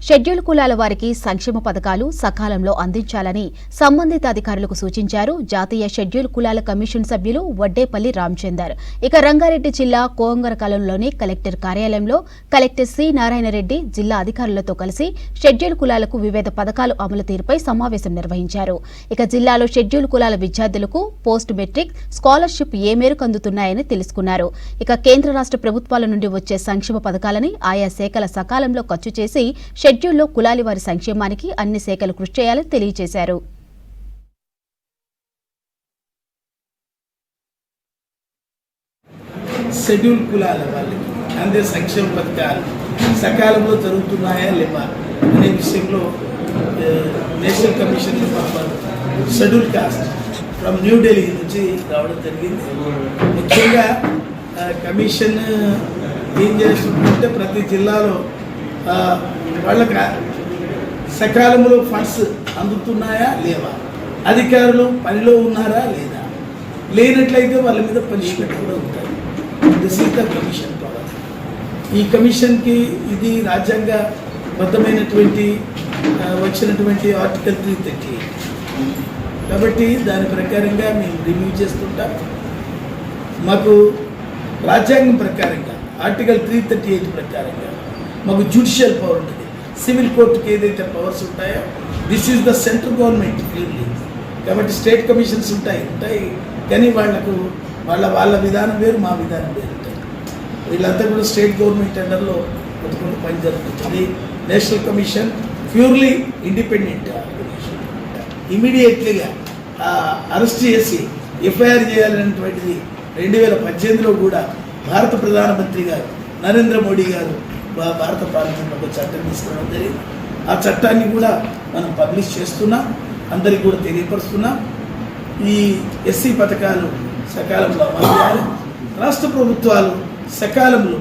Schedule కులాల వారికి సంక్షేమ పథకాలు సకాలంలో అందించాలని సంబంధిత అధికారులకు సూచించారు జాతీయ షెడ్యూల్ కులాల కమిషన్ సభ్యులు వడ్డేపల్లి రామచందర్. ఇక రంగారెడ్డి జిల్లా కోంగరకాలంలోని కలెక్టర్ కార్యాలయంలో కలెక్టర్ సి నారాయణరెడ్డి జిల్లా అధికారులతో కలిసి షెడ్యూల్ కులాలకు వివిధ పథకాలు అమలు తీరుపై సమావేశం నిర్వహించారు. ఇక జిల్లాలో షెడ్యూల్ కులాల విద్యార్థులకు పోస్ట్ మెట్రిక్ స్కాలర్షిప్ ఏ మేరకు అందుతున్నాయని తెలుసుకున్నారు. ఇక కేంద్ర రాష్ట్ర ప్రభుత్వాల నుండి వచ్చే సంక్షేమ పథకాలని ఆయా శాఖల సకాలంలో ఖర్చు చేసి షెడ్యూల్లో కులాలి వారి సంక్షేమానికి అన్ని శాఖలు కృషి చేయాలని తెలియజేశారు. షెడ్యూల్ కులాల వాళ్ళకి అందే సంక్షేమ పథకాలు సకాలంలో జరుగుతున్నాయా లేవా అనే విషయంలో national commission schedule caste from New Delhi నుంచి రావడం జరిగింది. ముఖ్యంగా కమిషన్ ఏం చేస్తుందంటే ప్రతి జిల్లాలో వాళ్ళకి సకాలంలో ఫండ్స్ అందుతున్నాయా లేవా, అధికారులు పనిలో ఉన్నారా లేదా, లేనట్లయితే వాళ్ళ మీద పనిష్మెంట్ కూడా ఉంటాయి. This is the commission power. ఈ కమిషన్కి ఇది రాజ్యాంగబద్ధమైనటువంటి వచ్చినటువంటి ఆర్టికల్ 338 కాబట్టి దాని ప్రకారంగా మేము రివ్యూ చేస్తుంటాం. మాకు రాజ్యాంగం ప్రకారంగా ఆర్టికల్ 338 ప్రకారంగా మాకు జ్యుడిషియల్ పవర్ ఉంటుంది. సివిల్ కోర్టుకి ఏదైతే పవర్స్ ఉంటాయో this is the central government clearly. కాబట్టి స్టేట్ కమిషన్స్ ఉంటాయి కానీ వాళ్లకు వాళ్ళ విధానం వేరు, మా విధానం వేరు ఉంటాయి. వీళ్ళంతా కూడా స్టేట్ గవర్నమెంట్ అండర్లో కొట్టుకుంటూ పని జరుగుతుంది. National commission purely independent organisation. ఇమీడియట్లీగా అరెస్ట్ చేసి ఎఫ్ఐఆర్ చేయాలనేటువంటిది 2018లో కూడా భారత ప్రధానమంత్రి గారు నరేంద్ర మోడీ గారు భారత పార్లమెంట్లో ఒక చట్టం తీసుకురావడం జరిగింది. ఆ చట్టాన్ని కూడా మనం పబ్లిష్ చేస్తున్నాం, అందరికీ కూడా తెలియపరుస్తున్నాం. ఈ ఎస్సీ పథకాలు సకాలంలో అమలు చేయాలి. రాష్ట్ర ప్రభుత్వాలు సకాలంలో